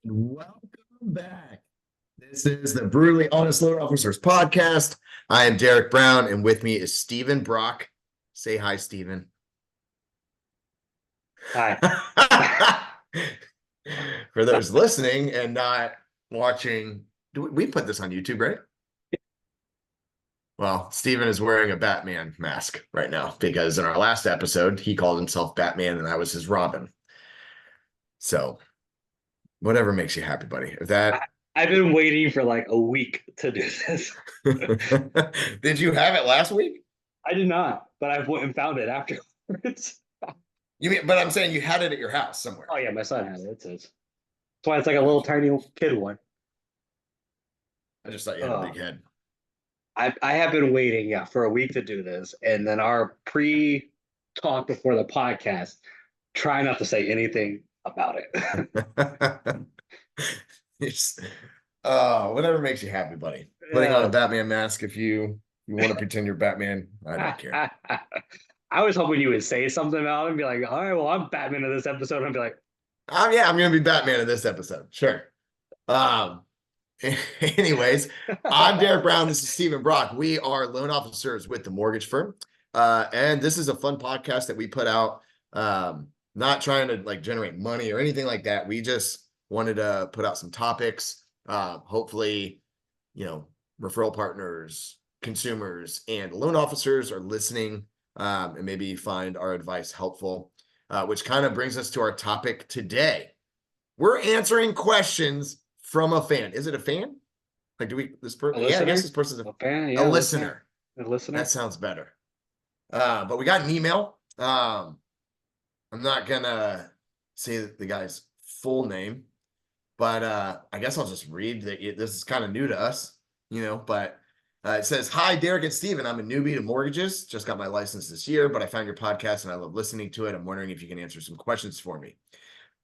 Welcome back. This is the Brutally Honest Loan Officers podcast. I am Derek Brown, and with me is Stephen Brock. Say hi, Stephen. Hi. For those listening and not watching, we put this on YouTube, right? Well, Stephen is wearing a Batman mask right now because in our last episode, he called himself Batman and I was his Robin. So, whatever makes you happy, buddy. If I, that I've been waiting for like a week to do this. Did you have it last week? I did not, but I went and found it afterwards. You mean, but I'm saying you had it at your house somewhere. Oh yeah, my son had it. That's why it's like a little tiny kid one. I just thought you had a Uh, big head. I have been waiting, yeah, for a week to do this, and then our pre talk before the podcast. Try not to say anything about it. It's, whatever makes you happy, buddy. Putting on a Yeah. Batman mask if you want to pretend you're Batman, I don't care. I was hoping you would say something about it and be like, all right, well, I'm Batman in this episode. And I'd be like, Yeah, I'm gonna be Batman in this episode. Sure. Um, anyways, I'm Derek Brown. This is Stephen Brock. We are loan officers with the mortgage firm. And this is a fun podcast that we put out. Not trying to like generate money or anything like that. We just wanted to put out some topics. Hopefully, referral partners, consumers, and loan officers are listening, and maybe find our advice helpful, which kind of brings us to our topic today. We're answering questions from a fan. Is it a fan? Like, this person? Yeah, I guess this person's a fan, yeah, a listener. a listener. That sounds better. But we got an email. I'm not gonna say the guy's full name, but I guess I'll just read that. This is kind of new to us, but it says, "Hi, Derick and Stephen. I'm a newbie to mortgages. Just got my license this year, but I found your podcast and I love listening to it. I'm wondering if you can answer some questions for me.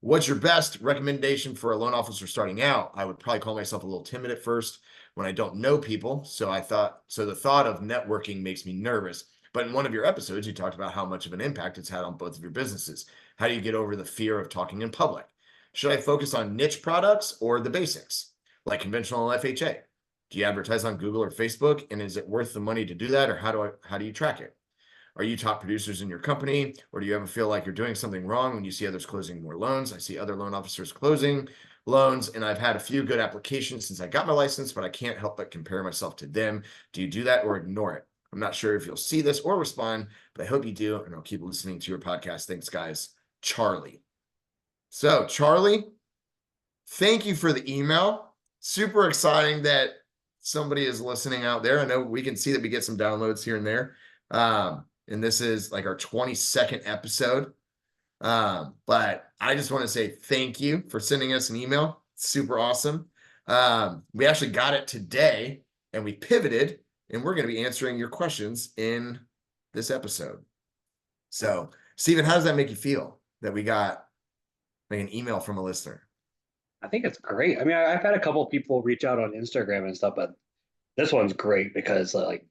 What's your best recommendation for a loan officer starting out? I would probably call myself a little timid at first when I don't know people. So the thought of networking makes me nervous. But in one of your episodes, you talked about how much of an impact it's had on both of your businesses. How do you get over the fear of talking in public? Should I focus on niche products or the basics, like conventional and FHA? Do you advertise on Google or Facebook? And is it worth the money to do that? Or how do you track it? Are you top producers in your company, or do you ever feel like you're doing something wrong when you see others closing more loans? I see other loan officers closing loans, and I've had a few good applications since I got my license, but I can't help but compare myself to them. Do you do that or ignore it? I'm not sure if you'll see this or respond, but I hope you do, and I'll keep listening to your podcast. Thanks, guys. Charlie. So, Charlie, thank you for the email. Super exciting that somebody is listening out there. I know we can see that we get some downloads here and there. And this is like our 22nd episode. But I just want to say thank you for sending us an email. Super awesome. We actually got it today and we pivoted, and we're going to be answering your questions in this episode. So, Stephen, how does that make you feel that we got like an email from a listener? I think it's great. I mean, I've had a couple of people reach out on Instagram and stuff, but this one's great because like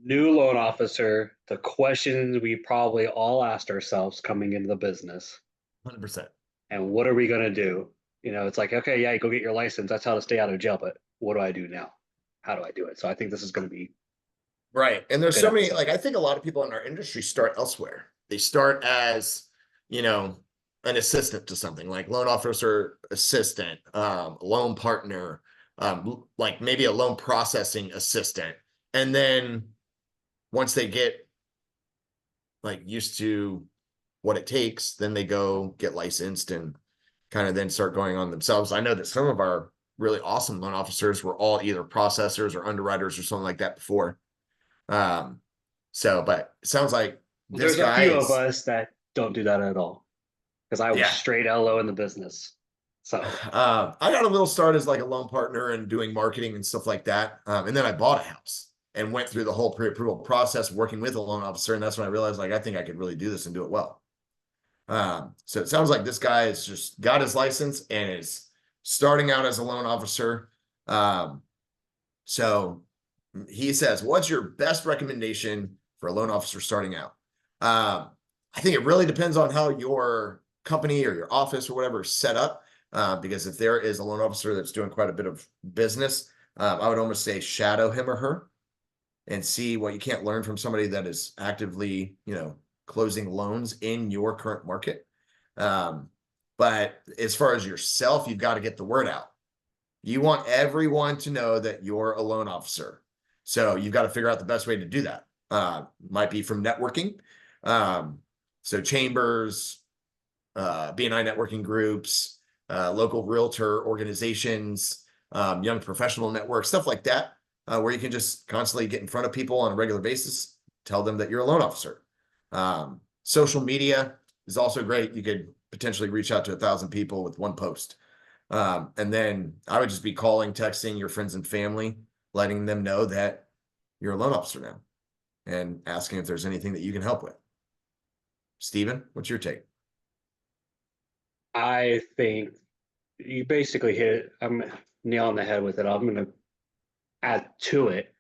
new loan officer, the questions we probably all asked ourselves coming into the business. 100%. And what are we going to do? It's like, okay, yeah, you go get your license. That's how to stay out of jail. But what do I do now? How do I do it? So I think this is going to be right. And there's good so many, episode. like, I think a lot of people in our industry start elsewhere. They start as, an assistant to something like loan officer assistant, loan partner, like maybe a loan processing assistant. And then once they get like used to what it takes, then they go get licensed and kind of then start going on themselves. I know that some of our really awesome loan officers were all either processors or underwriters or something like that before. But it sounds like this There's a guy few of is, us that don't do that at all because I was yeah. straight LO in the business. So I got a little start as like a loan partner and doing marketing and stuff like that. And then I bought a house and went through the whole pre-approval process working with a loan officer. And that's when I realized, like, I think I could really do this and do it well. So it sounds like this guy has just got his license and is starting out as a loan officer. So he says, what's your best recommendation for a loan officer starting out? I think it really depends on how your company or your office or whatever is set up. Because if there is a loan officer that's doing quite a bit of business, I would almost say shadow him or her and see what you can't learn from somebody that is actively, closing loans in your current market. But as far as yourself, you've got to get the word out. You want everyone to know that you're a loan officer. So you've got to figure out the best way to do that. Might be from networking. So chambers, B&I networking groups, local realtor organizations, young professional networks, stuff like that, where you can just constantly get in front of people on a regular basis, tell them that you're a loan officer. Social media is also great. You could potentially reach out to 1,000 people with one post. And then I would just be calling, texting your friends and family, letting them know that you're a loan officer now and asking if there's anything that you can help with. Stephen, what's your take? I think you basically hit it. I'm nailing the head with it. I'm going to add to it.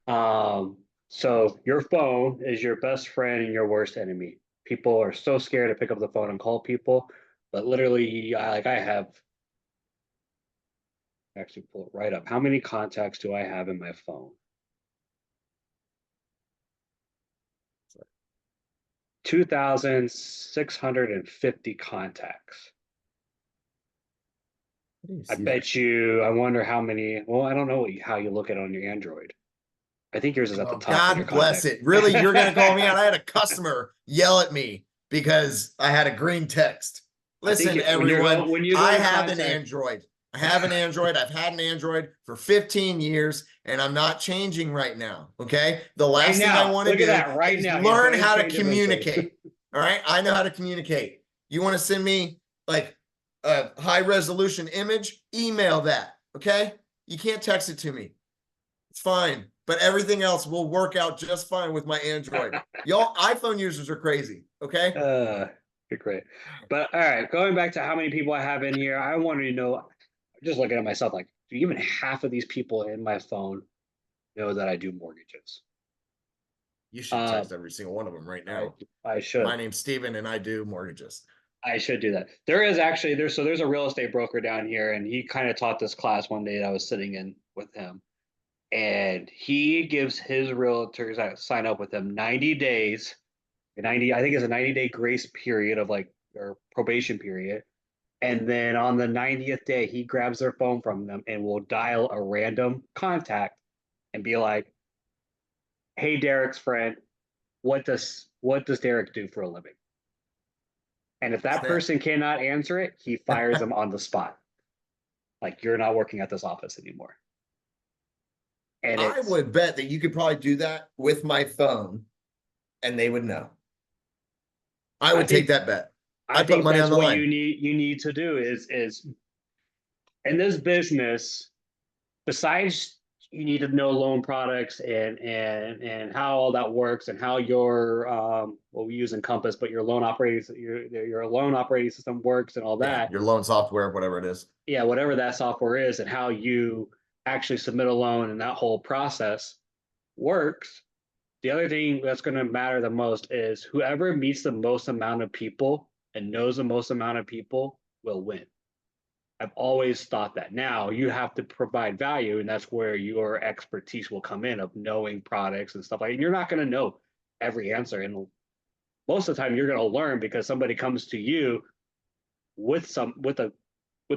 So your phone is your best friend and your worst enemy. People are so scared to pick up the phone and call people, but literally, I have actually pull it right up. How many contacts do I have in my phone? 2,650 contacts. I bet you, I wonder how many, well, I don't know how you look at it on your Android. I think yours is at the Oh, top of your God bless contacts. it. Really? You're going to call me out? I had a customer yell at me because I had a green text. I think Listen, when you everyone, go when you go I to have an contact, Android. I have an Android. I've had an Android for 15 years and I'm not changing right now. Okay. The right last thing I now, want to look at do that right is now. He's learn going to how to change eventually. communicate. All right. I know how to communicate. You want to send me like a high resolution image? Email that. Okay. You can't text it to me. It's fine. But everything else will work out just fine with my Android. Y'all iPhone users are crazy. Okay. Good, great. But all right, going back to how many people I have in here, I wanted to know, just looking at myself, like, do even half of these people in my phone know that I do mortgages? You should text every single one of them right I now. I should. My name's Steven and I do mortgages. I should do that. There is actually there's a real estate broker down here, and he kind of taught this class one day that I was sitting in with him, and he gives his realtors that sign up with him 90 days, 90 I think it's a 90-day grace period of like or probation period, and then on the 90th day he grabs their phone from them and will dial a random contact and be like, "Hey, Derek's friend, what does Derek do for a living?" And if that Snap. person cannot answer it, he fires them on the spot. Like, you're not working at this office anymore. And I it's, would bet that you could probably do that with my phone and they would know. I I would take think, that bet. I I'd put think money that's on the what line. you need to do is in this business, besides you need to know loan products and how all that works and how your well we use Encompass, but your loan operating system works and all Yeah. that. Your loan software, whatever it is. Yeah, whatever that software is and how you actually submit a loan and that whole process works. The other thing that's going to matter the most is whoever meets the most amount of people and knows the most amount of people will win. I've always thought that. Now you have to provide value, and that's where your expertise will come in of knowing products and stuff like that. And you're not going to know every answer. And most of the time you're going to learn because somebody comes to you with a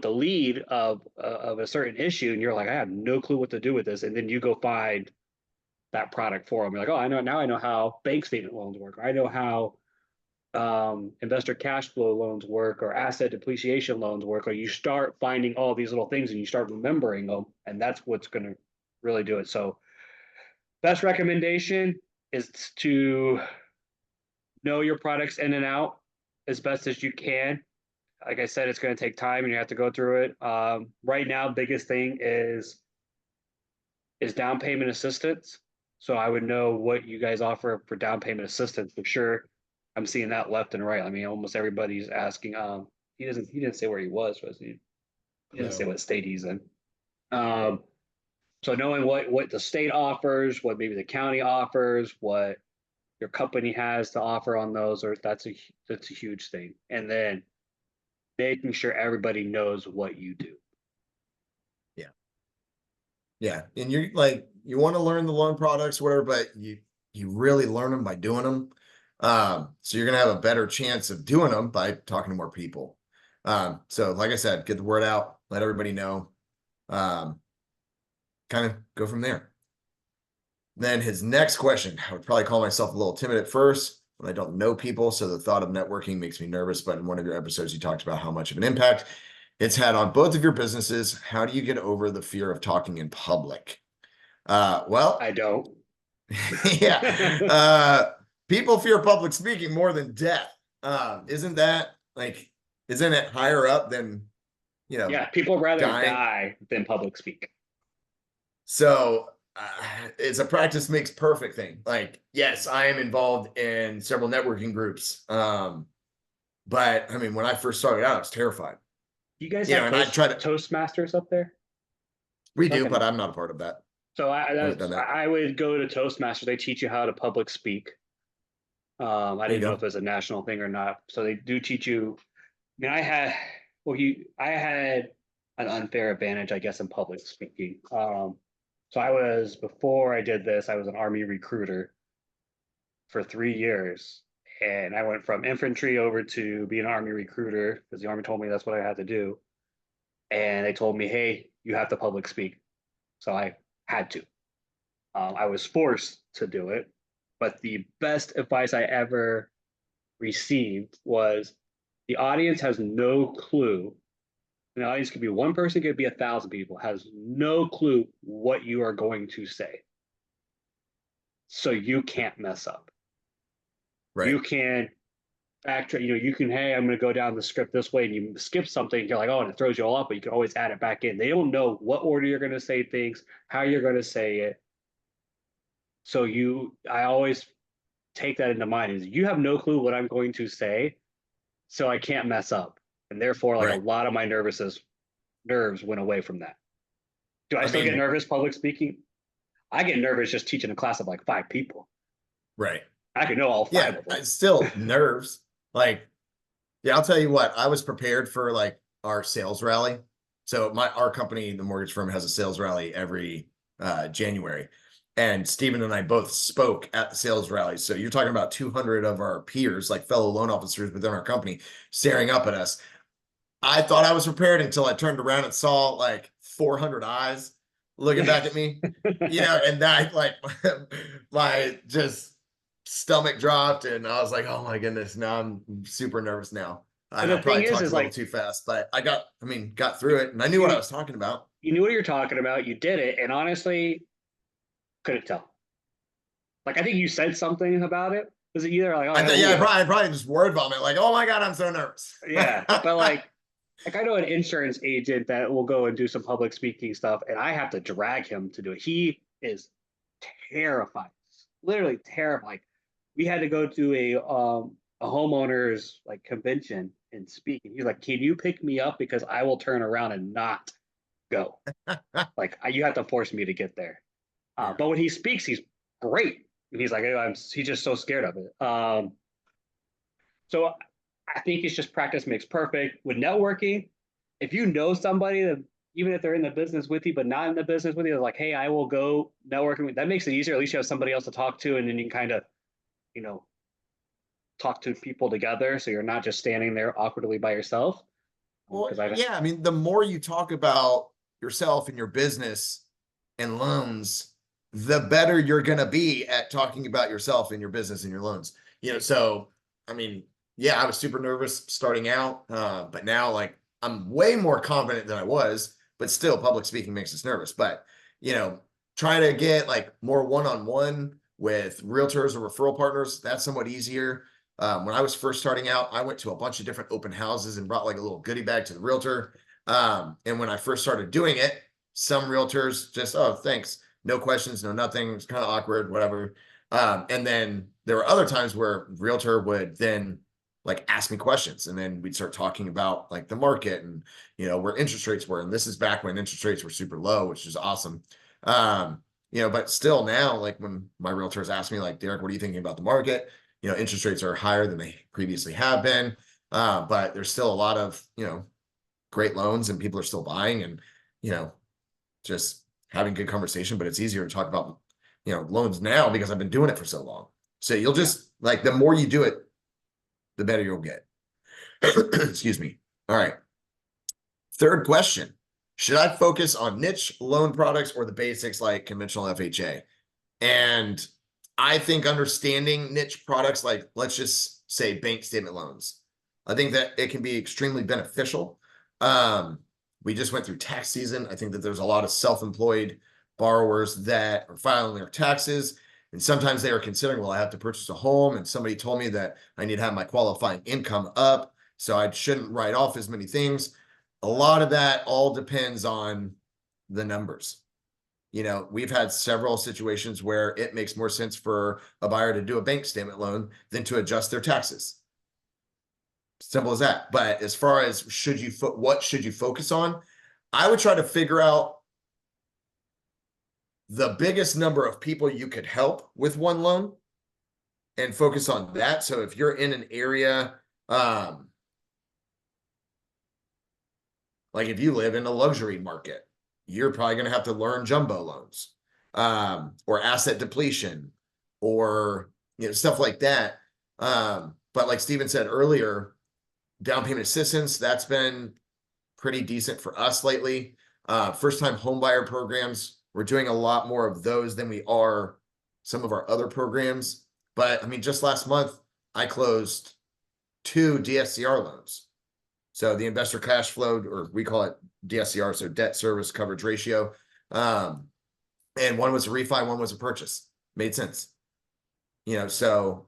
lead of a certain issue, and you're like, I have no clue what to do with this. And then you go find that product for them. You're like, oh, I know how bank statement loans work. I know how investor cash flow loans work or asset depreciation loans work. Or you start finding all these little things and you start remembering them, and that's what's going to really do it. So, best recommendation is to know your products in and out as best as you can. Like I said, it's going to take time and you have to go through it. Right now, biggest thing is down payment assistance. So I would know what you guys offer for down payment assistance for sure. I'm seeing that left and right. I mean, almost everybody's asking. He didn't say where he was he? He didn't say No. what state he's in. Um, so knowing what the state offers, what maybe the county offers, what your company has to offer on those, or that's a huge thing. And then making sure everybody knows what you do. Yeah. Yeah. And you're like, you want to learn the loan products, whatever, but you really learn them by doing them. So you're gonna have a better chance of doing them by talking to more people. So like I said, get the word out, let everybody know. Kind of go from there. Then his next question, I would probably call myself a little timid at first when I don't know people. So the thought of networking makes me nervous. But in one of your episodes, you talked about how much of an impact it's had on both of your businesses. How do you get over the fear of talking in public? Well, I don't. yeah. People fear public speaking more than death. Isn't that like, isn't it higher up than, Yeah, people rather dying? die than public speak. So it's a practice makes perfect thing. Like, yes, I am involved in several networking groups. But I mean, when I first started out, I was terrified. You guys have And I tried to, Toastmasters up there? we So I do, but can. I'm not a part of that. So I haven't done that. I would go to Toastmasters. They teach you how to public speak. I There you didn't know if go. it was a national thing or not. So they do teach you. I mean, I had an unfair advantage, I guess, in public speaking. So before I did this, I was an Army recruiter for 3 years. And I went from infantry over to being an Army recruiter because the Army told me that's what I had to do. And they told me, hey, you have to public speak. So I had to. I was forced to do it. But the best advice I ever received was the audience has no clue. The audience could be one person, could be 1,000 people, has no clue what you are going to say. So you can't mess up. Right. You can backtrack, you can, hey, I'm going to go down the script this way, and you skip something, you're like, oh, and it throws you all off, but you can always add it back in. They don't know what order you're going to say things, how you're going to say it. So I always take that into mind is you have no clue what I'm going to say, so I can't mess up. And therefore, like a Right. lot of my nerves went away from that. Do I I still get mean, nervous public speaking? I get nervous just teaching a class of like 5 people. right. I could know all Yeah. 5 of them. It's still nerves. Like, yeah, I'll tell you what, I was prepared for like our sales rally. So our company, the mortgage firm, has a sales rally every January. And Stephen and I both spoke at the sales rally. So you're talking about 200 of our peers, like fellow loan officers within our company, staring up at us. I thought I was prepared until I turned around and saw like 400 eyes looking back at me, and that like my just stomach dropped and I was like, oh my goodness, now I'm super nervous now. And And I the thing probably talked is a little like too fast, but got through it and I knew what I you was talking about. you knew what you're talking about, you did it, and honestly, couldn't tell. Like I think you said something about it. Was it either like, oh, I hell, think, yeah, ooh, I probably just word vomit, like, oh my God, I'm so nervous. yeah, but like I know an insurance agent that will go and do some public speaking stuff, and I have to drag him to do it. He is terrified, literally terrified. Like we had to go to a homeowners like convention and speak, and he's like, "Can you pick me up because I will turn around and not go? Like you have to force me to get there." Yeah. But when he speaks, he's great. And he's like, he's just so scared of it. So I think it's just practice makes perfect. With networking, if you know somebody that even if they're in the business with you, but not in the business with you, they're like, hey, I will go networking. That makes it easier. At least you have somebody else to talk to, and then you can kind of, you know, talk to people together. So you're not just standing there awkwardly by yourself. Well, Because I've yeah, I mean, the more you talk about yourself and your business and loans, the better you're going to be at talking about yourself and your business and your loans. So I mean, yeah, I was super nervous starting out, but now like I'm way more confident than I was, but still public speaking makes us nervous. But, try to get like more one-on-one with realtors or referral partners. That's somewhat easier. When I was first starting out, I went to a bunch of different open houses and brought like a little goodie bag to the realtor. And when I first started doing it, some realtors just, oh, thanks. No questions, no nothing. It's kind of awkward, whatever. And then there were other times where realtor would then like ask me questions and then we'd start talking about like the market and, where interest rates were. And this is back when interest rates were super low, which is awesome. But still now, like when my realtors ask me like, Derick, what are you thinking about the market? Interest rates are higher than they previously have been. But there's still a lot of, great loans and people are still buying and, just having good conversation, but it's easier to talk about, loans now because I've been doing it for so long. So you'll Yeah. just like, the more you do it, the better you'll get. Excuse me. All right. Third question. Should I focus on niche loan products or the basics like conventional FHA? And I think understanding niche products, like let's just say bank statement loans, I think that it can be extremely beneficial. We just went through tax season. I think that there's a lot of self-employed borrowers that are filing their taxes. And sometimes they are considering, well, I have to purchase a home. And somebody told me that I need to have my qualifying income up. So I shouldn't write off as many things. A lot of that all depends on the numbers. We've had several situations where it makes more sense for a buyer to do a bank statement loan than to adjust their taxes. Simple as that. But as far as what should you focus on? I would try to figure out the biggest number of people you could help with one loan and focus on that. So if you're in an area, like if you live in a luxury market, you're probably going to have to learn jumbo loans, or asset depletion, or stuff like that. But like Stephen said earlier, down payment assistance, that's been pretty decent for us lately. First time home buyer programs, we're doing a lot more of those than we are some of our other programs. But I mean, just last month, I closed 2 DSCR loans. So the investor cash flow, or we call it DSCR, so debt service coverage ratio. And one was a refi, one was a purchase. Made sense. So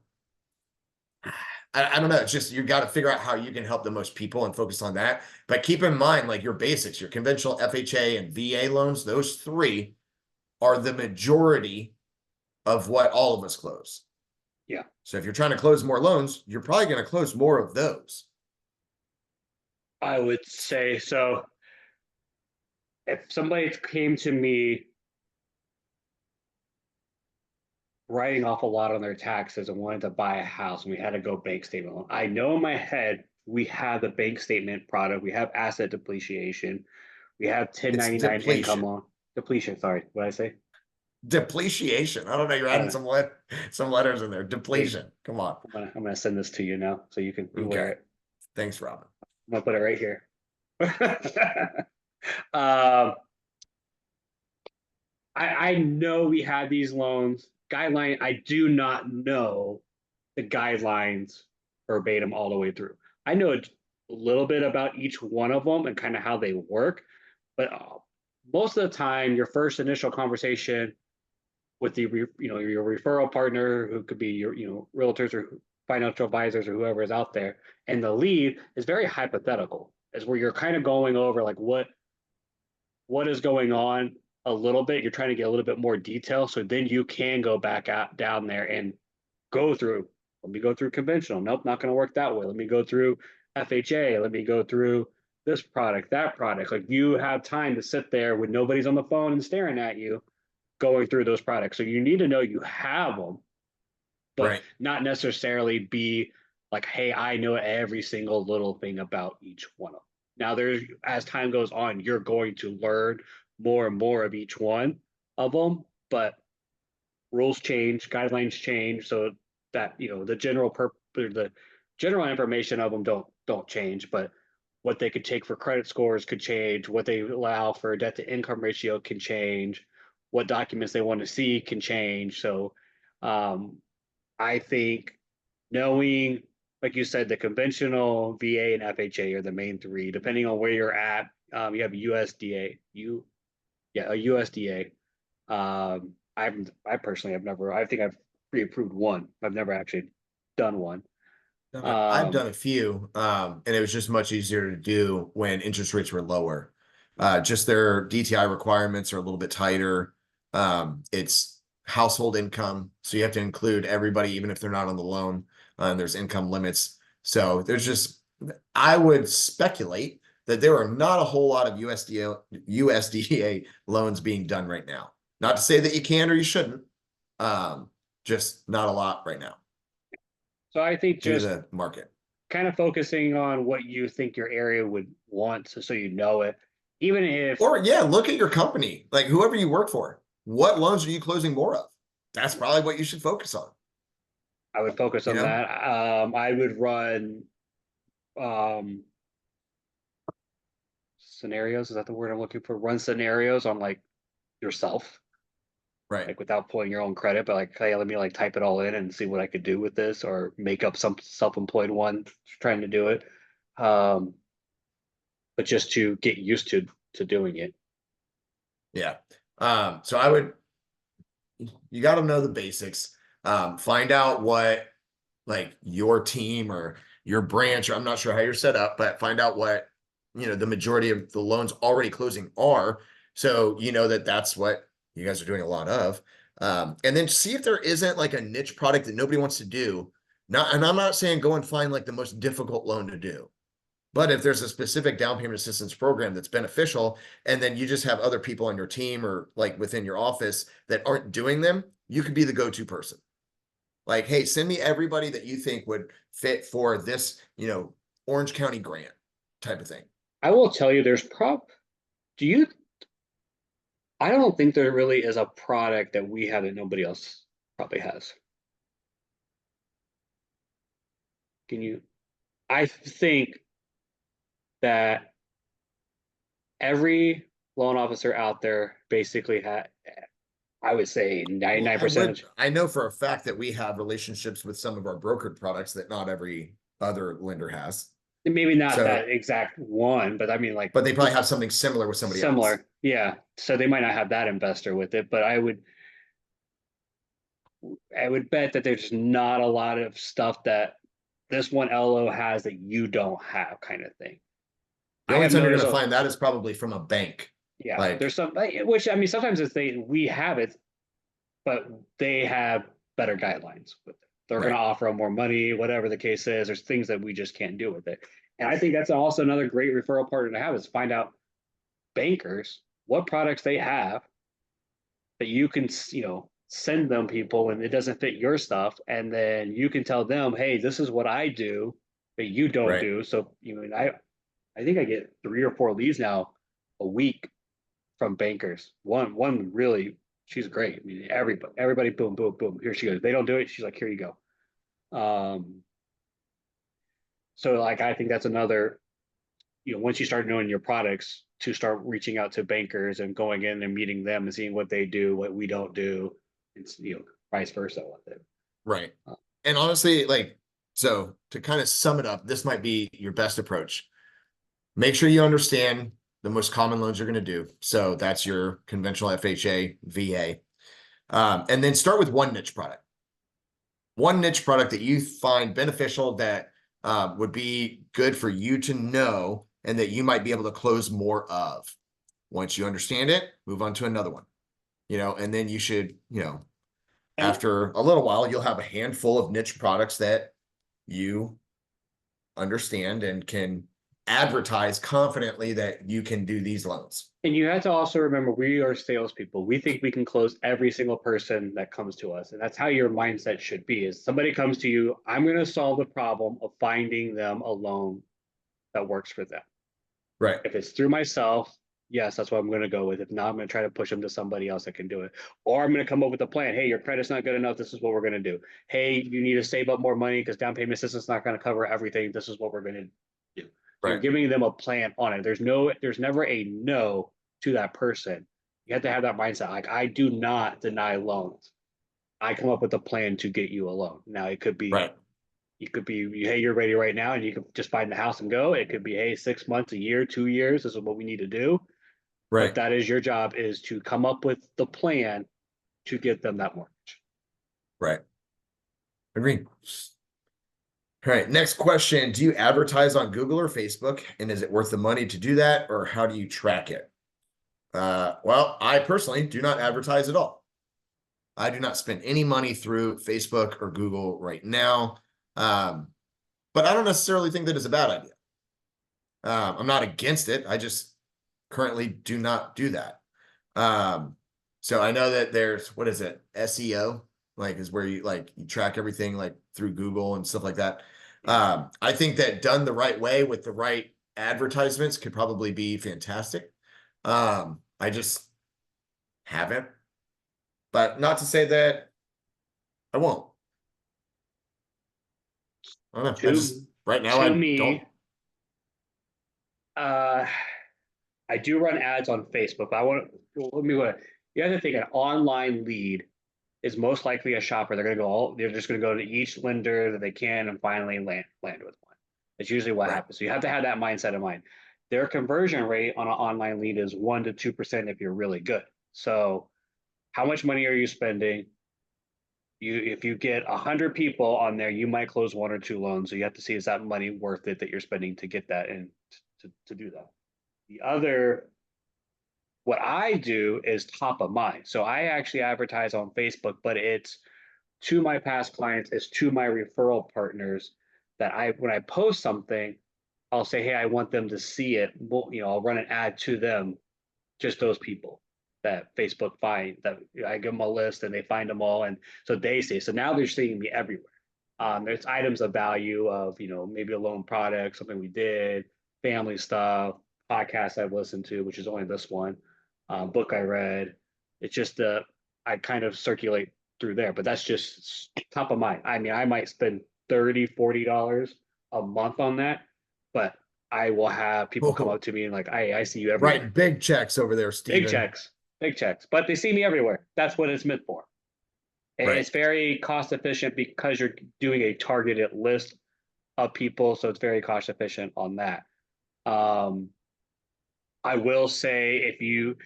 I don't know. It's just, you got to figure out how you can help the most people and focus on that. But keep in mind, like your basics, your conventional FHA and VA loans, those 3 are the majority of what all of us close. Yeah. So if you're trying to close more loans, you're probably going to close more of those. I would say so. If somebody came to me writing off a lot on their taxes and wanted to buy a house and we had to go bank statement loan, I know in my head we have the bank statement product, we have asset depreciation, we have It's 1099 income depletion. loan depletion. Sorry, what did I say? Depletion. I don't know. You're I don't adding know. some letters in there. Here, Depletion. Come on. I'm gonna send this to you now so you wear Okay. it. Thanks, Robin. I'm gonna put it right here. um, I know we have these loans guideline. I do not know the guidelines verbatim all the way through. I know a little bit about each one of them and kind of how they work, but most of the time, your first initial conversation with your referral partner, who could be your realtors or financial advisors or whoever is out there, and the lead is very hypothetical. Is where you're kind of going over like what is going on a little bit. You're trying to get a little bit more detail, so then you can go back out down there and go through. Let me go through conventional. Nope, not going to work that way. Let me go through FHA. Let me go through this product, that product. Like you have time to sit there when nobody's on the phone and staring at you, going through those products. So you need to know you have them, but Right. not necessarily be like, hey, I know every single little thing about each one of them. Now, there's as time goes on, you're going to learn more and more of each one of them, but rules change, guidelines change, so that the general information of them don't change, but what they could take for credit scores could change, what they allow for debt to income ratio can change, what documents they want to see can change. So um, I think knowing, like you said, the conventional VA and FHA are the main 3, depending on where you're at. You have USDA, a USDA. I personally have never. I think I've pre-approved one. I've never actually done one. I've done Um, a few, and it was just much easier to do when interest rates were lower. Just their DTI requirements are a little bit tighter. It's household income, so you have to include everybody, even if they're not on the loan. And there's income limits. So I would speculate that there are not a whole lot of USDA loans being done right now. Not to say that you can or you shouldn't, just not a lot right now so I think due to just the market. kind of focusing on what you think your area would want, so you know it. Even if Or yeah, look at your company, like whoever you work for. What loans are you closing more of? That's probably what you should focus on. I would focus You on know, that, I would run um, scenarios. Is that the word I'm looking for? Run scenarios on like yourself, right? like without pulling your own credit, but like, hey, let me like type it all in and see what I could do with this, or make up some self-employed one trying to do it. Um, but just to get used to doing it. Yeah. So I would, you got to know the basics. Find out what like your team or your branch, or I'm not sure how you're set up, but find out what, the majority of the loans already closing are. So you know that that's what you guys are doing a lot of. And then see if there isn't like a niche product that nobody wants to do. Not, and I'm not saying go and find like the most difficult loan to do. But if there's a specific down payment assistance program that's beneficial, and then you just have other people on your team or like within your office that aren't doing them, you could be the go-to person. Like, hey, send me everybody that you think would fit for this, Orange County grant type of thing. I will tell you, do you, I don't think there really is a product that we have that nobody else probably has. Can you, I think that every loan officer out there basically had, I would say Well, 99%. I know for a fact that we have relationships with some of our brokered products that not every other lender has. Maybe not So, that exact one, but I mean like but they probably have something similar with somebody else. similar. Yeah. So they might not have that investor with it, but I would bet that there's not a lot of stuff that this one LO has that you don't have, kind of thing. The I only have time you're going noticed to find that is probably from a bank. yeah, there's Like, some, which I mean, sometimes it's we have it, but they have better guidelines with it. They're going right, to offer them more money, whatever the case is. There's things that we just can't do with it. And I think that's also another great referral partner to have, is find out bankers what products they have that you can, send them people when it doesn't fit your stuff, and then you can tell them, hey, this is what I do that you don't right. do. So I think I get 3 or 4 leads now a week from bankers. One really, she's great. I mean, everybody, boom, boom, boom. Here she goes. They don't do it. She's like, here you go. So like I think that's another, once you start knowing your products, to start reaching out to bankers and going in and meeting them and seeing what they do, what we don't do, and vice versa with it. Right. Uh, And honestly, like, so to kind of sum it up, this might be your best approach. Make sure you understand the most common loans you're going to do. So that's your conventional FHA, VA. And then start with one niche product. One niche product that you find beneficial that would be good for you to know and that you might be able to close more of. Once you understand it, move on to another one. And then you should, and after a little while, you'll have a handful of niche products that you understand and can advertise confidently that you can do these loans. And you have to also remember, we are salespeople. We think we can close every single person that comes to us. And that's how your mindset should be, is somebody comes to you, I'm going to solve the problem of finding them a loan that works for them. Right. If it's through myself, yes, that's what I'm going to go with. If not, I'm going to try to push them to somebody else that can do it. Or I'm going to come up with a plan. Hey, your credit's not good enough. This is what we're going to do. Hey, you need to save up more money because down payment assistance is not going to cover everything. This is what we're going to do. You're Right. giving them a plan on it. There's never a no to that person. You have to have that mindset. Like, I do not deny loans. I come up with a plan to get you a loan. Now it could be, Right. hey, you're ready right now, and you can just find the house and go. It could be, hey, 6 months, a year, 2 years. This is what we need to do. But Right. that is your job, is to come up with the plan to get them that mortgage. Right. Agree. All right. Next question. Do you advertise on Google or Facebook? And is it worth the money to do that? Or how do you track it? Well, I personally do not advertise at all. I do not spend any money through Facebook or Google right now. But I don't necessarily think that is a bad idea. I'm not against it. I just currently do not do that. So I know that there's, what is it? SEO, like is where you track everything like through Google and stuff like that. I think that done the right way with the right advertisements could probably be fantastic. I just haven't, but not to say that I won't. I don't know. I just To right now to I don't. me, uh, I do run ads on Facebook, but I want let me go. You have to think an online lead is most likely a shopper. They're just gonna go to each lender that they can and finally land with one. That's usually what Right. happens. So you have to have that mindset in mind. Their conversion rate on an online lead is 1 to 2% if you're really good. So how much money are you spending? If you get 100 people on there, you might close 1 or 2 loans. So you have to see, is that money worth it that you're spending to get that and to do that. The other, what I do is top of mind. So I actually advertise on Facebook, but it's to my past clients, it's to my referral partners that when I post something, I'll say, hey, I want them to see it. Well, I'll run an ad to them, just those people that Facebook find, that I give them a list and they find them all. And so they see, so now they're seeing me everywhere. There's items of value of, maybe a loan product, something we did, family stuff, podcasts I've listened to, which is only this one, book I read. It's just, I kind of circulate through there, but that's just top of mind. I mean, I might spend $30, $40 a month on that, but I will have people come Oh, up to me and like, I see you everywhere. right. Big checks over there, Big Stephen. checks, big checks, but they see me everywhere. That's what it's meant for. Right. It's very cost efficient because you're doing a targeted list of people, so it's very cost efficient on that. Um, I will say if you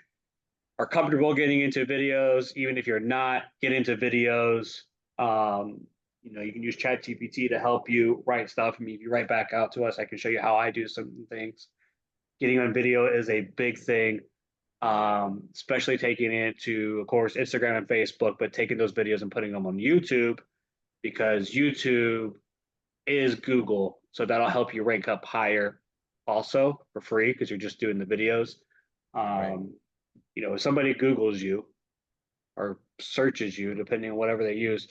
are comfortable getting into videos, even if you're not, get into videos. You can use ChatGPT to help you write stuff. I mean, if you write back out to us, I can show you how I do some things. Getting on video is a big thing, especially taking it to, of course, Instagram and Facebook, but taking those videos and putting them on YouTube because YouTube is Google. So that'll help you rank up higher also for free because you're just doing the videos. Right. Um, if somebody Googles you or searches you, depending on whatever they use,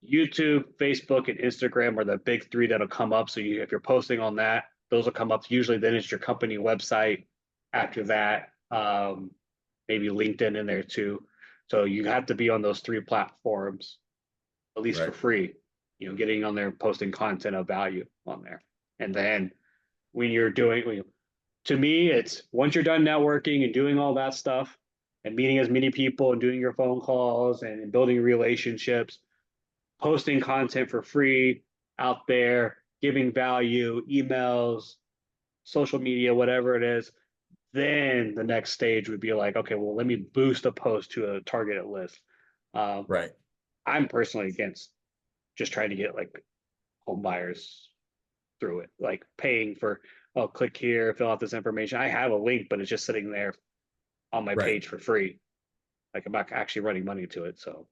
YouTube, Facebook, and Instagram are the big three that'll come up. So if you're posting on that, those will come up. Usually, then it's your company website. After that, maybe LinkedIn in there too. So you have to be on those 3 platforms at least for Right. free. Getting on there, posting content of value on there, and then when you're doing, to me, it's once you're done networking and doing all that stuff and meeting as many people and doing your phone calls and building relationships, posting content for free out there, giving value, emails, social media, whatever it is, then the next stage would be like, okay, well, let me boost a post to a targeted list. Um, Right. I'm personally against just trying to get like home buyers through it, like paying for, oh, click here, fill out this information. I have a link, but it's just sitting there on my Right. page for free. Like I'm not actually running money to it. So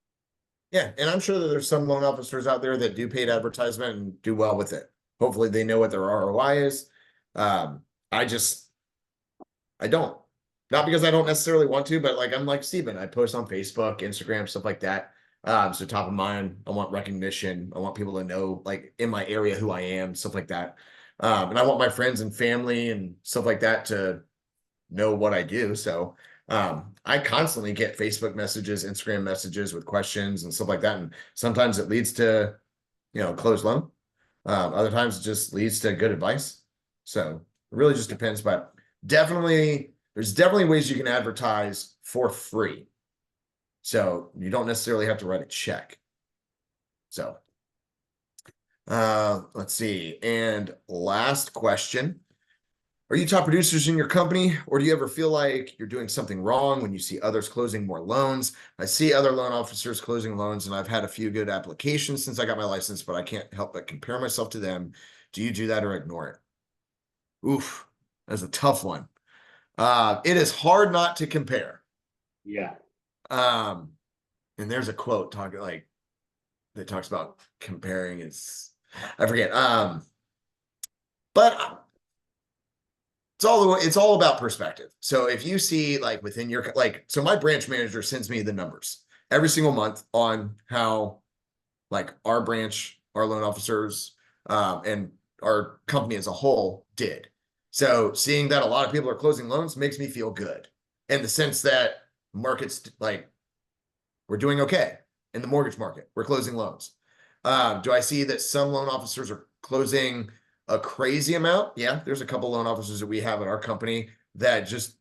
Yeah, and I'm sure that there's some loan officers out there that do paid advertisement and do well with it. Hopefully they know what their ROI is. I just I don't. Not because I don't necessarily want to, but like I'm like Steven, I post on Facebook, Instagram, stuff like that. So top of mind, I want recognition. I want people to know like in my area who I am, stuff like that. And I want my friends and family and stuff like that to know what I do. So I constantly get Facebook messages, Instagram messages with questions and stuff like that. And sometimes it leads to, closed loan. Other times it just leads to good advice. So it really just depends, but there's definitely ways you can advertise for free. So you don't necessarily have to write a check. So let's see. And last question. Are you top producers in your company, or do you ever feel like you're doing something wrong when you see others closing more loans? I see other loan officers closing loans, and I've had a few good applications since I got my license, but I can't help but compare myself to them. Do you do that or ignore it? Oof, that's a tough one. It is hard not to compare. yeah, Um, and there's a quote talking like that talks about comparing. I forget. But it's all about perspective. So if you see like within your so my branch manager sends me the numbers every single month on how like our branch, our loan officers and our company as a whole did. So seeing that a lot of people are closing loans makes me feel good in the sense that markets, like, we're doing okay in the mortgage market. We're closing loans. Do I see that some loan officers are closing a crazy amount? Yeah, there's a couple loan officers that we have at our company that just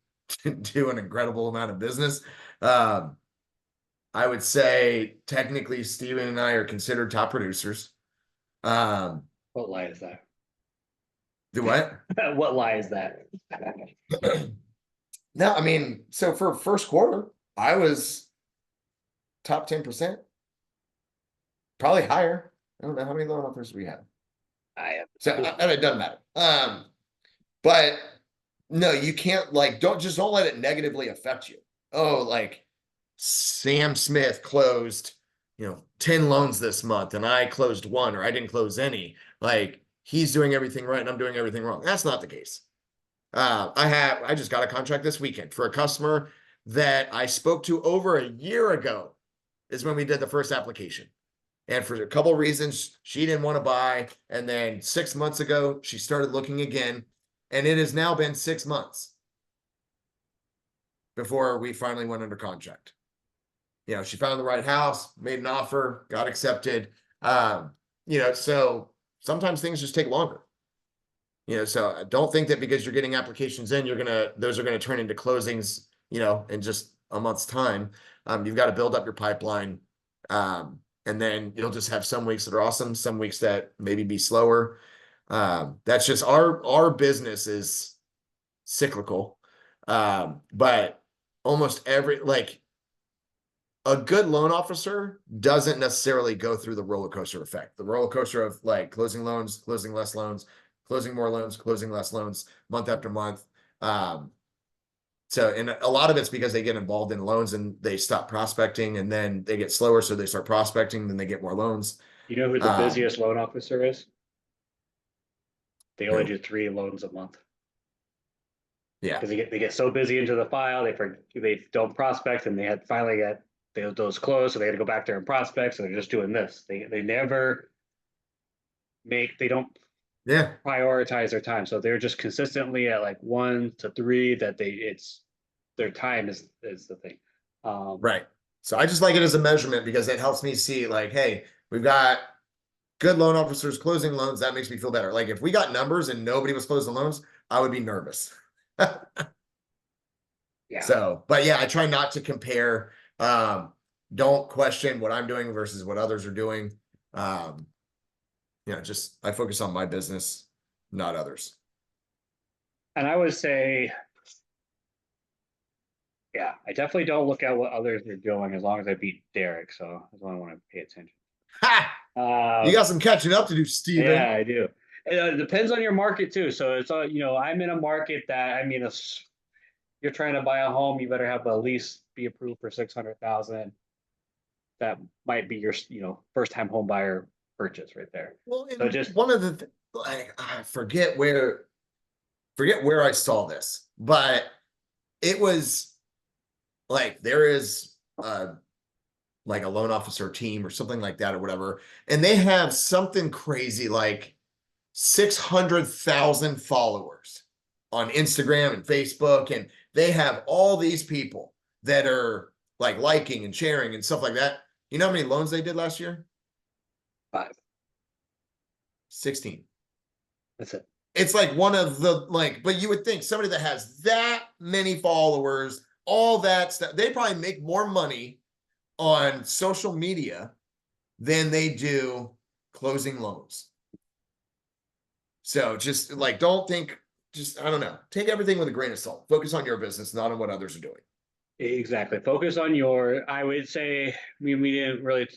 do an incredible amount of business. I would say technically Stephen and I are considered top producers. What lie is that? Do what? What lie is that? No, I mean, so for first quarter, I was top 10%, probably higher. I don't know how many loan offers we have. I am. So and it doesn't matter. But no, you can't, like, don't let it negatively affect you. Oh, like Sam Smith closed, 10 loans this month and I closed one, or I didn't close any. Like, he's doing everything right and I'm doing everything wrong. That's not the case. I just got a contract this weekend for a customer that I spoke to over a year ago is when we did the first application. And for a couple of reasons, she didn't want to buy. And then 6 months ago, she started looking again. And it has now been 6 months before we finally went under contract. She found the right house, made an offer, got accepted. So sometimes things just take longer. So I don't think that because you're getting applications in, those are gonna turn into closings, in just a month's time. You've got to build up your pipeline. And then you'll just have some weeks that are awesome, some weeks that maybe be slower. That's just our business is cyclical. But almost a good loan officer doesn't necessarily go through the roller coaster effect. The roller coaster of like closing loans, closing less loans, closing more loans, closing less loans, month after month. And a lot of it's because they get involved in loans and they stop prospecting, and then they get slower, so they start prospecting, then they get more loans. You know who the busiest loan officer is? They only Who? do 3 loans a month. Yeah. Because they get so busy into the file, they don't prospect, and finally get those closed, so they had to go back there and prospect. So they're just doing this. They never they don't Yeah. prioritize their time. So they're just consistently at like 1 to 3 that their time is the thing. Right. So I just like it as a measurement because it helps me see, like, hey, we've got good loan officers closing loans. That makes me feel better. Like, if we got numbers and nobody was closing loans, I would be nervous. Yeah. So, but yeah, I try not to compare. Don't question what I'm doing versus what others are doing. Just I focus on my business, not others. And I would say, yeah, I definitely don't look at what others are doing as long as I beat Derick. So that's why I want to pay attention. Ha! You got some catching up to do, Stephen. Yeah, I do. It depends on your market too. So it's all, I'm in a market that, I mean, you're trying to buy a home, you better have at least be approved for 600,000. That might be your, first time home buyer purchase right there. Well, So just one of the I forget where I saw this, but it was like there is like a loan officer team or something like that or whatever, and they have something crazy like 600,000 followers on Instagram and Facebook, and they have all these people that are like liking and sharing and stuff like that. You know how many loans they did last year? 5. 16. That's it. It's like one of the, but you would think somebody that has that many followers, all that stuff, they probably make more money on social media than they do closing loans. So just like, don't think, I don't know, take everything with a grain of salt. Focus on your business, not on what others are doing. Exactly. Focus on I would say, we didn't really,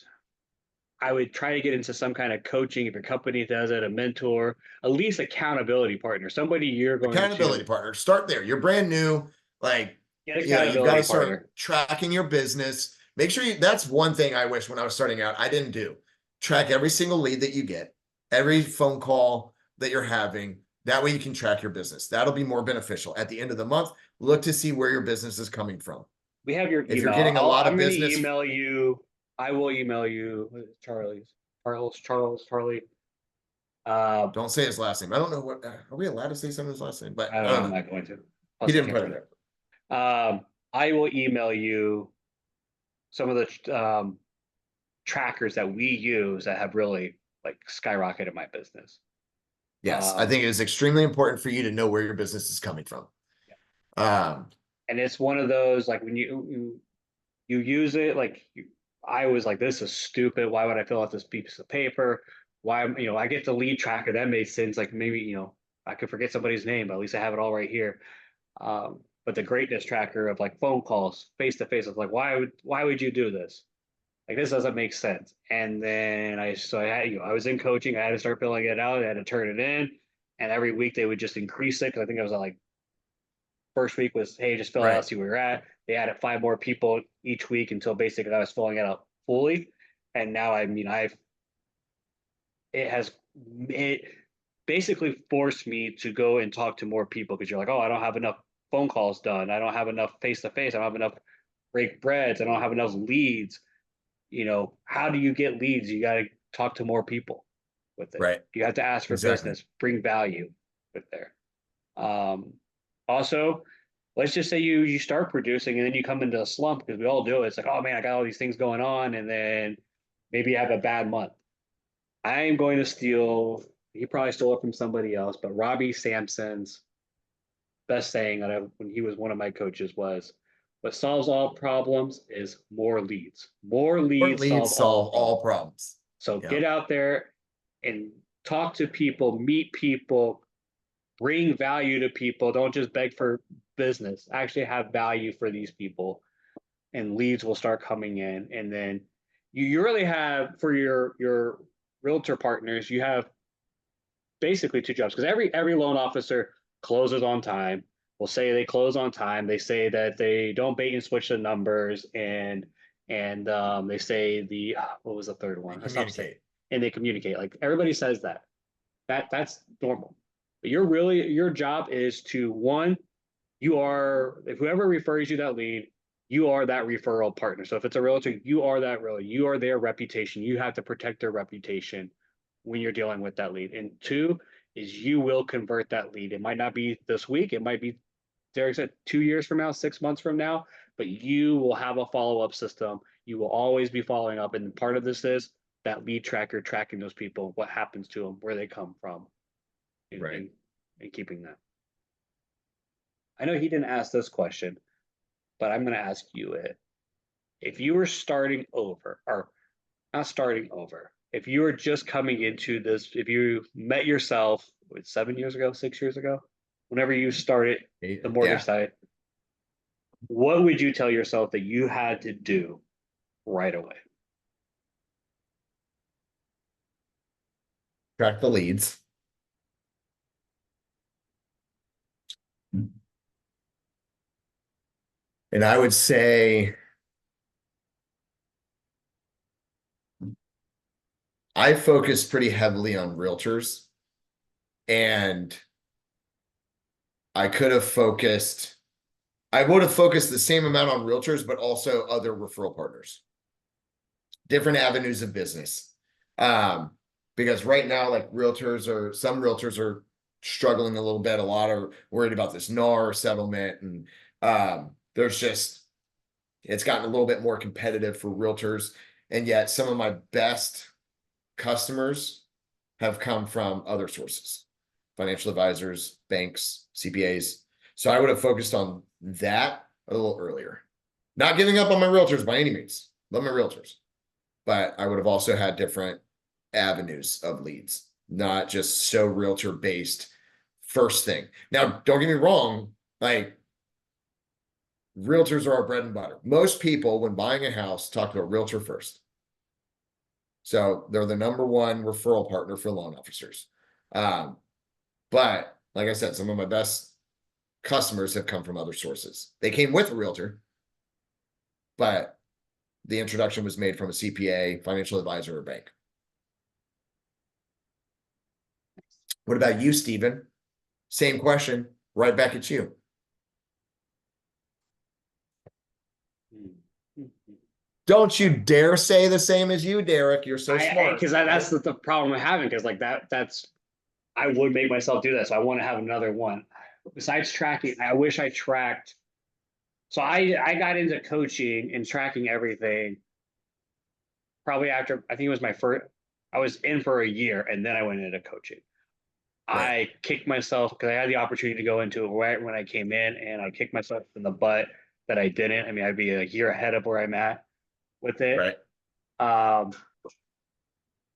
I would try to get into some kind of coaching if your company does it, a mentor, at least accountability partner, somebody you're going accountability to partner. Start there. You're brand new. Like, get you've got to start partner. tracking your business. Make sure that's one thing I wish when I was starting out, I didn't do. Track every single lead that you get, every phone call that you're having. That way you can track your business. That'll be more beneficial. At the end of the month, look to see where your business is coming from. We have your email. If you're getting a lot of business. I'm going to email you. I will email you, Charlie. Don't say his last name. I don't know what, are we allowed to say some of his last name? But I I don't know, don't I'm know. not going to. He Plus, I didn't can't put it print there. it. I will email you some of the trackers that we use that have really like skyrocketed my business. Yes, I Um, think it is extremely important for you to know where your business is coming from. Um, and it's one of those like when you use it, like I was like, this is stupid. Why would I fill out this piece of paper? Why, I get the lead tracker. That made sense. Like maybe, I could forget somebody's name, but at least I have it all right here. But the greatness tracker of like phone calls, face to face, I was like, why would you do this? Like this doesn't make sense. And then so I had, I was in coaching. I had to start filling it out. I had to turn it in, and every week they would just increase it because I think I was at like first week was, hey, just fill it right, out, see where you're at. They added 5 more people each week until basically I was filling it out fully. And now, I mean, it basically forced me to go and talk to more people because you're like, oh, I don't have enough phone calls done. I don't have enough face to face. I don't have enough break breads. I don't have enough leads. How do you get leads? You got to talk to more people with it. right, You have to ask for exactly. business, bring value with there. Um, Also, let's just say you start producing and then you come into a slump because we all do it. It's like, oh man, I got all these things going on, and then maybe you have a bad month. I am going to steal. He probably stole it from somebody else, but Robbie Sampson's best saying when he was one of my coaches was, "What solves all problems is more leads. More More leads leads solve all solve problems." all problems. So Yeah, get out there and talk to people, meet people, bring value to people. Don't just beg for business. Actually have value for these people, and leads will start coming in. And then you really have for your realtor partners, you have basically two jobs because every loan officer closes on time. Will say they close on time. They say that they don't bait and switch the numbers, and they say what was the third they one? I stopped saying, communicate. and they communicate. Like everybody says that. That's normal. But your job is to one, if whoever refers you that lead, you are that referral partner. So if it's a realtor, you are that realtor. You are their reputation. You have to protect their reputation when you're dealing with that lead. And two is you will convert that lead. It might not be this week. It might be, Derek said, 2 years from now, 6 months from now, but you will have a follow-up system. You will always be following up. And part of this is that lead tracker tracking those people, what happens to them, where they come from, and, Right. and, and keeping that. I know he didn't ask this question, but I'm going to ask you it. If you were starting over, or not starting over, if you were just coming into this, if you met yourself 7 years ago, 6 years ago, whenever you started the mortgage Yeah, side, what would you tell yourself that you had to do right away? track the leads. And I would say I focus pretty heavily on realtors, and I could have focused, I would have focused the same amount on realtors, but also other referral partners, different avenues of business. Because right now, like some realtors are struggling a little bit. A lot are worried about this NAR settlement, and it's gotten a little bit more competitive for realtors. And yet some of my best customers have come from other sources, financial advisors, banks, CPAs. So I would have focused on that a little earlier. Not giving up on my realtors by any means. Love my realtors. But I would have also had different avenues of leads, not just so realtor based first thing. Now, don't get me wrong, like realtors are our bread and butter. Most people, when buying a house, talk to a realtor first. So they're the number one referral partner for loan officers. But like I said, some of my best customers have come from other sources. They came with a realtor, but the introduction was made from a CPA, financial advisor, or bank. What about you, Stephen? Same question, right back at you. Don't you dare say the same as you, Derek. You're so smart. Because that's the problem I'm having. Because like that's I would make myself do that. So I want to have another one. Besides tracking, I wish I tracked. So I got into coaching and tracking everything probably after, I think it was my first, I was in for a year and then I went into coaching. Right. I kicked myself because I had the opportunity to go into it right when I came in, and I kicked myself in the butt that I didn't. I mean, I'd be a year ahead of where I'm at with it. Right. Um,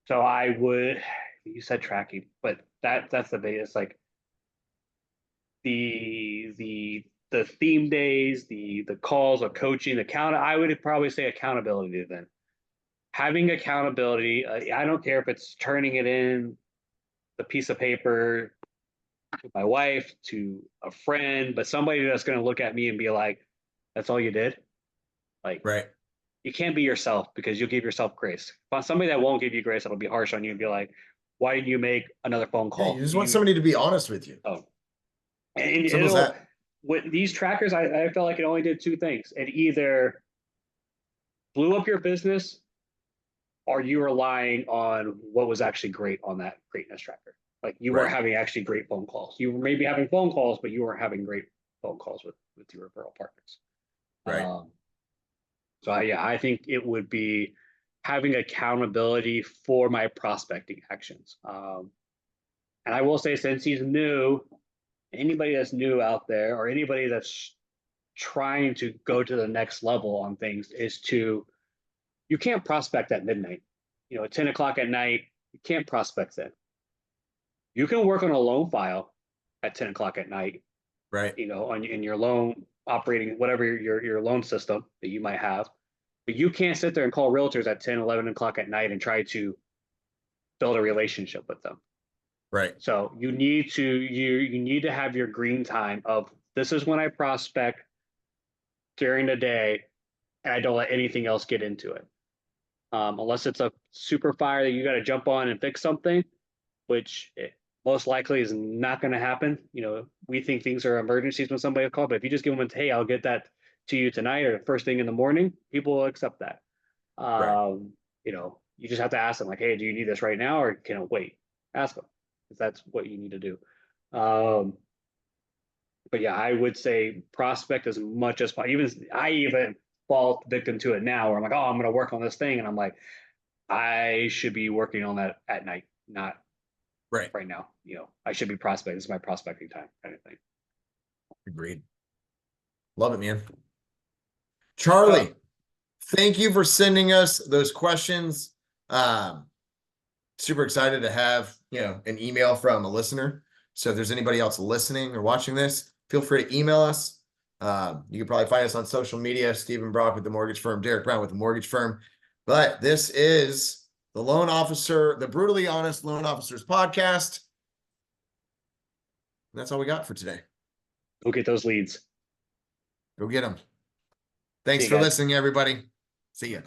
so I would, you said tracking, but that's the biggest, like the theme days, the calls of coaching, I would probably say accountability then. Having accountability, I don't care if it's turning it in the piece of paper to my wife, to a friend, but somebody that's going to look at me and be like, that's all you did? Like, Right. you can't be yourself because you'll give yourself grace. But somebody that won't give you grace, that'll be harsh on you and be like, why didn't you make another phone Yeah, you call? just want somebody to be honest with you. Oh, and Simple as it'll, that. with these trackers, I felt like it only did two things. It either blew up your business or you were relying on what was actually great on that greatness tracker. Like you were Right. having actually great phone calls. You were maybe having phone calls, but you weren't having great phone calls with your referral partners. Right. Yeah, I think it would be having accountability for my prospecting actions. And I will say, since he's new, anybody that's new out there or anybody that's trying to go to the next level on things is to, you can't prospect at midnight. You know, at 10 o'clock at night, you can't prospect then. You can work on a loan file at 10 o'clock at night, Right. you know, in your loan operating, whatever your loan system that you might have. But you can't sit there and call realtors at 10, 11 o'clock at night and try to build a relationship with them. Right. So you need to have your green time of, this is when I prospect during the day, and I don't let anything else get into it. Unless it's a super fire that you got to jump on and fix something, which most likely is not going to happen. You know, we think things are emergencies when somebody will call, but if you just give them a, hey, I'll get that to you tonight or first thing in the morning, people will accept that. Right. You know, you just have to ask them like, hey, do you need this right now or can it wait? Ask them because that's what you need to do. Um, but yeah, I would say prospect as much as possible. I even fall victim to it now where I'm like, oh, I'm going to work on this thing. And I'm like, I should be working on that at night, not Right. right now. You know, I should be prospecting. This is my prospecting time, kind of thing. Agreed. Love it, man. Uh, Charlie, thank you for sending us those questions. Um, Super excited to have, an email from a listener. So if there's anybody else listening or watching this, feel free to email us. You can probably find us on social media, Stephen Brock with the mortgage firm, Derek Brown with the mortgage firm. But this is the Brutally Honest Loan Officers podcast. And that's all we got for today. Go get those leads. Go get them. See Thanks you for guys. listening, everybody. See ya.